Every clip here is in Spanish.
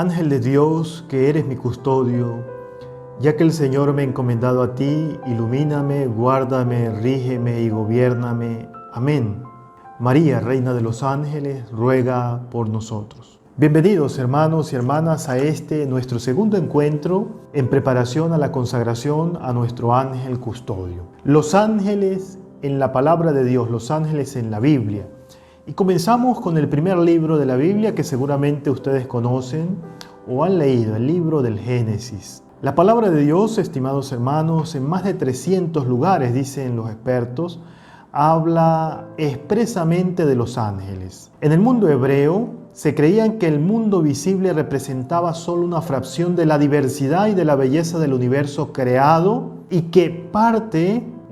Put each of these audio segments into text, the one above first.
Ángel de Dios, que eres mi custodio, ya que el Señor me ha encomendado a ti, ilumíname, guárdame, rígeme y gobiérname. Amén. María, Reina de los Ángeles, ruega por nosotros. Bienvenidos, hermanos y hermanas, a nuestro segundo encuentro en preparación a la consagración a nuestro ángel custodio. Los ángeles en la palabra de Dios, los ángeles en la Biblia. Y comenzamos con el primer libro de la Biblia que seguramente ustedes conocen o han leído, el libro del Génesis. La palabra de Dios, estimados hermanos, en más de 300 lugares, dicen los expertos, habla expresamente de los ángeles. En el mundo hebreo se creían que el mundo visible representaba solo una fracción de la diversidad y de la belleza del universo creado y que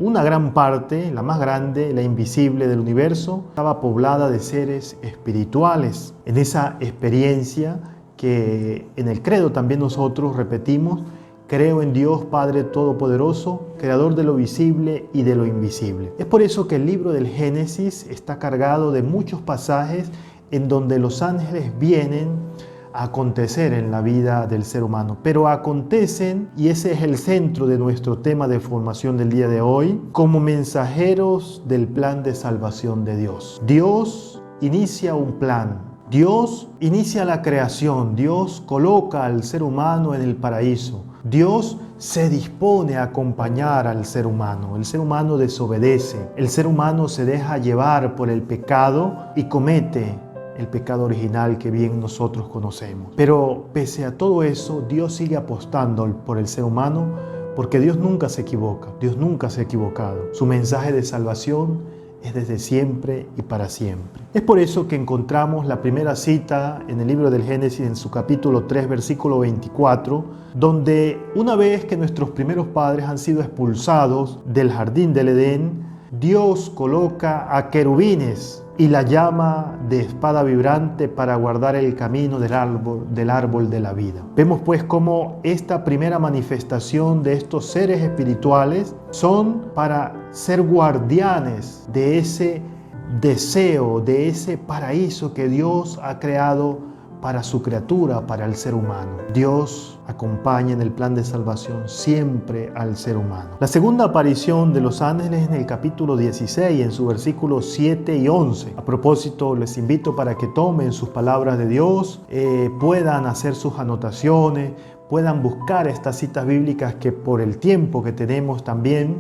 una gran parte, la más grande, la invisible del universo, estaba poblada de seres espirituales. En esa experiencia que en el credo también nosotros repetimos, creo en Dios Padre Todopoderoso, Creador de lo visible y de lo invisible. Es por eso que el libro del Génesis está cargado de muchos pasajes en donde los ángeles vienen a acontecer en la vida del ser humano. Pero acontecen, y ese es el centro de nuestro tema de formación del día de hoy, como mensajeros del plan de salvación de Dios. Dios inicia un plan. Dios inicia la creación. Dios coloca al ser humano en el paraíso. Dios se dispone a acompañar al ser humano. El ser humano desobedece. El ser humano se deja llevar por el pecado y comete el pecado original que bien nosotros conocemos. Pero pese a todo eso, Dios sigue apostando por el ser humano porque Dios nunca se equivoca. Dios nunca se ha equivocado. Su mensaje de salvación es desde siempre y para siempre. Es por eso que encontramos la primera cita en el libro del Génesis, en su capítulo 3, versículo 24, donde una vez que nuestros primeros padres han sido expulsados del jardín del Edén, Dios coloca a querubines y la llama de espada vibrante para guardar el camino del árbol de la vida. Vemos pues cómo esta primera manifestación de estos seres espirituales son para ser guardianes de ese deseo, de ese paraíso que Dios ha creado para su criatura, para el ser humano. Dios acompaña en el plan de salvación siempre al ser humano. La segunda aparición de los ángeles en el capítulo 16, en su versículos 7 y 11. A propósito, les invito para que tomen sus palabras de Dios, puedan hacer sus anotaciones, puedan buscar estas citas bíblicas que por el tiempo que tenemos también,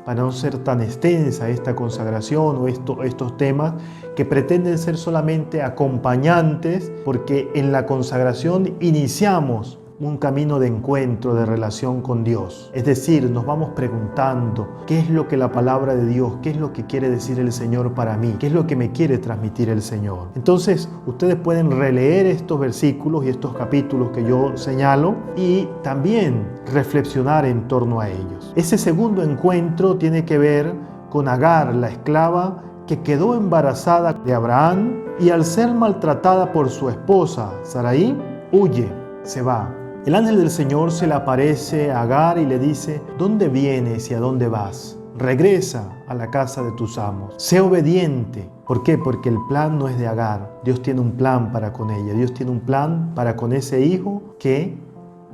para no ser tan extensa esta consagración o estos temas que pretenden ser solamente acompañantes, porque en la consagración iniciamos un camino de encuentro, de relación con Dios. Es decir, nos vamos preguntando qué es lo que la palabra de Dios, qué es lo que quiere decir el Señor para mí, qué es lo que me quiere transmitir el Señor. Entonces, ustedes pueden releer estos versículos y estos capítulos que yo señalo y también reflexionar en torno a ellos. Ese segundo encuentro tiene que ver con Agar, la esclava que quedó embarazada de Abraham y al ser maltratada por su esposa, Sarai, huye, se va. El ángel del Señor se le aparece a Agar y le dice: ¿dónde vienes y a dónde vas? Regresa a la casa de tus amos. Sé obediente. ¿Por qué? Porque el plan no es de Agar. Dios tiene un plan para con ella. Dios tiene un plan para con ese hijo que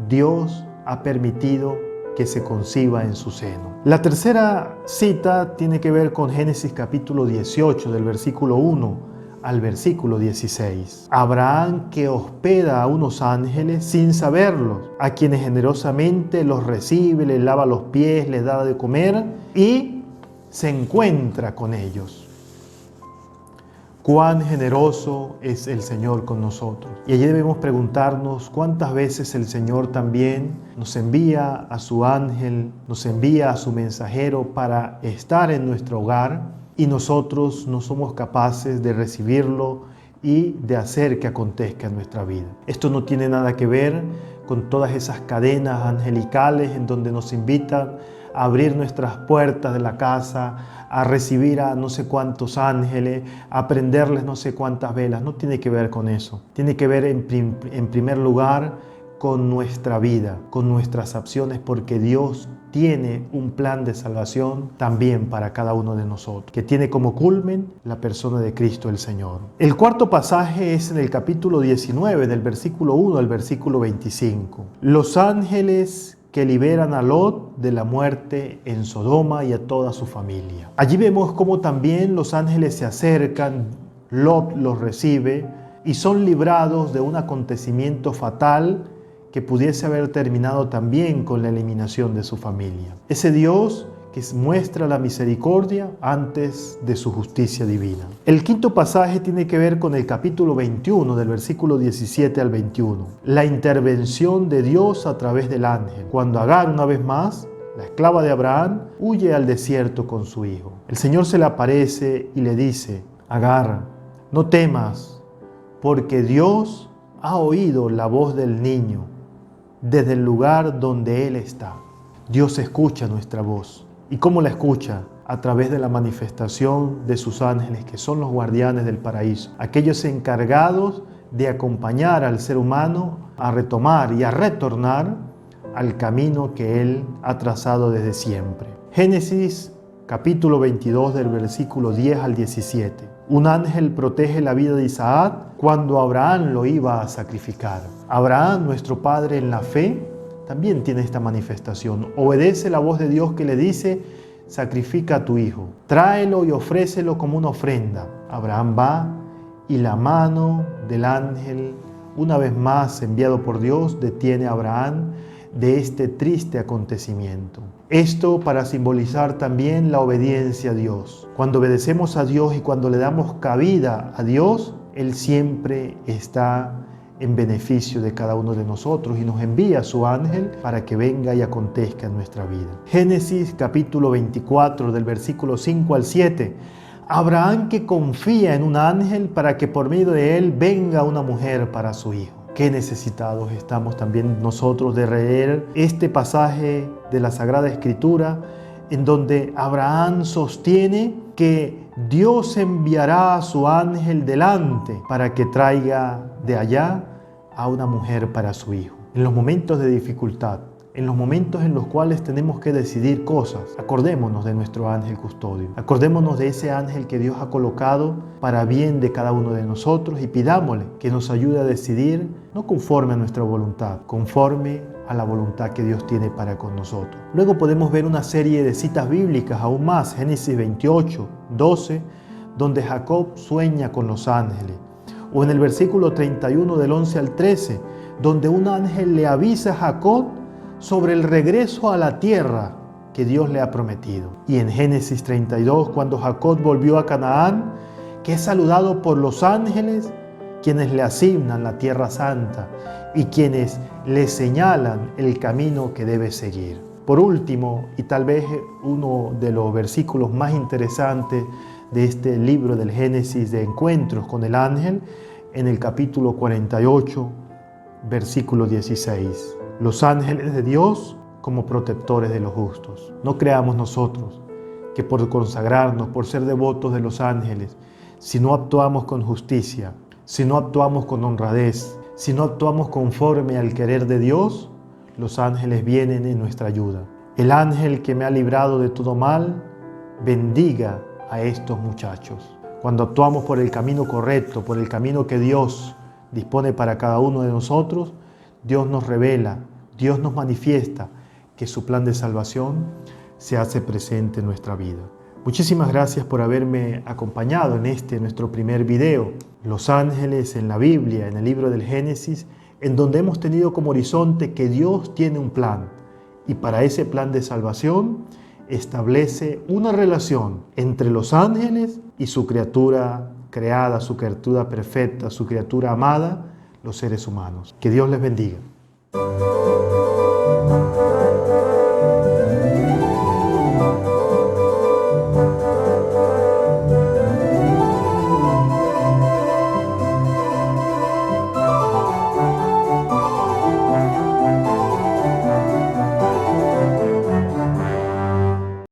Dios ha permitido que se conciba en su seno. La tercera cita tiene que ver con Génesis capítulo 18, del versículo 1 al versículo 16. Abraham, que hospeda a unos ángeles sin saberlos, a quienes generosamente los recibe, les lava los pies, les da de comer y se encuentra con ellos. Cuán generoso es el Señor con nosotros. Y allí debemos preguntarnos cuántas veces el Señor también nos envía a su ángel, nos envía a su mensajero para estar en nuestro hogar, y nosotros no somos capaces de recibirlo y de hacer que acontezca en nuestra vida. Esto no tiene nada que ver con todas esas cadenas angelicales en donde nos invitan a abrir nuestras puertas de la casa, a recibir a no sé cuántos ángeles, a prenderles no sé cuántas velas. No tiene que ver con eso. Tiene que ver en primer lugar con nuestra vida, con nuestras acciones, porque Dios tiene un plan de salvación también para cada uno de nosotros, que tiene como culmen la persona de Cristo el Señor. El cuarto pasaje es en el capítulo 19, del versículo 1 al versículo 25. Los ángeles que liberan a Lot de la muerte en Sodoma y a toda su familia. Allí vemos cómo también los ángeles se acercan, Lot los recibe y son librados de un acontecimiento fatal que pudiese haber terminado también con la eliminación de su familia. Ese Dios que muestra la misericordia antes de su justicia divina. El quinto pasaje tiene que ver con el capítulo 21, del versículo 17 al 21. La intervención de Dios a través del ángel. Cuando Agar, una vez más, la esclava de Abraham, huye al desierto con su hijo. El Señor se le aparece y le dice: Agar, no temas, porque Dios ha oído la voz del niño desde el lugar donde Él está. Dios escucha nuestra voz. ¿Y cómo la escucha? A través de la manifestación de sus ángeles, que son los guardianes del paraíso, aquellos encargados de acompañar al ser humano a retomar y a retornar al camino que Él ha trazado desde siempre. Génesis capítulo 22, del versículo 10 al 17. Un ángel protege la vida de Isaac cuando Abraham lo iba a sacrificar. Abraham, nuestro padre en la fe, también tiene esta manifestación. Obedece la voz de Dios que le dice: sacrifica a tu hijo, tráelo y ofrécelo como una ofrenda. Abraham va y la mano del ángel, una vez más enviado por Dios, detiene a Abraham de este triste acontecimiento. Esto para simbolizar también la obediencia a Dios. Cuando obedecemos a Dios y cuando le damos cabida a Dios, Él siempre está en beneficio de cada uno de nosotros y nos envía a su ángel para que venga y acontezca en nuestra vida. Génesis capítulo 24, del versículo 5 al 7. Abraham, que confía en un ángel para que por medio de él venga una mujer para su hijo. Qué necesitados estamos también nosotros de leer este pasaje de la Sagrada Escritura, en donde Abraham sostiene que Dios enviará a su ángel delante para que traiga de allá a una mujer para su hijo. En los momentos de dificultad, en los momentos en los cuales tenemos que decidir cosas, acordémonos de nuestro ángel custodio. Acordémonos de ese ángel que Dios ha colocado para bien de cada uno de nosotros y pidámosle que nos ayude a decidir no conforme a nuestra voluntad, conforme a la voluntad que Dios tiene para con nosotros. Luego podemos ver una serie de citas bíblicas aún más, Génesis 28, 12, donde Jacob sueña con los ángeles. O en el versículo 31 del 11 al 13, donde un ángel le avisa a Jacob sobre el regreso a la tierra que Dios le ha prometido. Y en Génesis 32, cuando Jacob volvió a Canaán, que es saludado por los ángeles, quienes le asignan la tierra santa y quienes le señalan el camino que debe seguir. Por último, y tal vez uno de los versículos más interesantes de este libro del Génesis, de encuentros con el ángel, en el capítulo 48, versículo 16. Los ángeles de Dios como protectores de los justos. No creamos nosotros que por consagrarnos, por ser devotos de los ángeles, si no actuamos con justicia, si no actuamos con honradez, si no actuamos conforme al querer de Dios, los ángeles vienen en nuestra ayuda. El ángel que me ha librado de todo mal, bendiga a estos muchachos. Cuando actuamos por el camino correcto, por el camino que Dios dispone para cada uno de nosotros, Dios nos revela, Dios nos manifiesta que su plan de salvación se hace presente en nuestra vida. Muchísimas gracias por haberme acompañado en nuestro primer video, Los ángeles en la Biblia, en el libro del Génesis, en donde hemos tenido como horizonte que Dios tiene un plan y para ese plan de salvación establece una relación entre los ángeles y su criatura creada, su criatura perfecta, su criatura amada, los seres humanos. Que Dios les bendiga.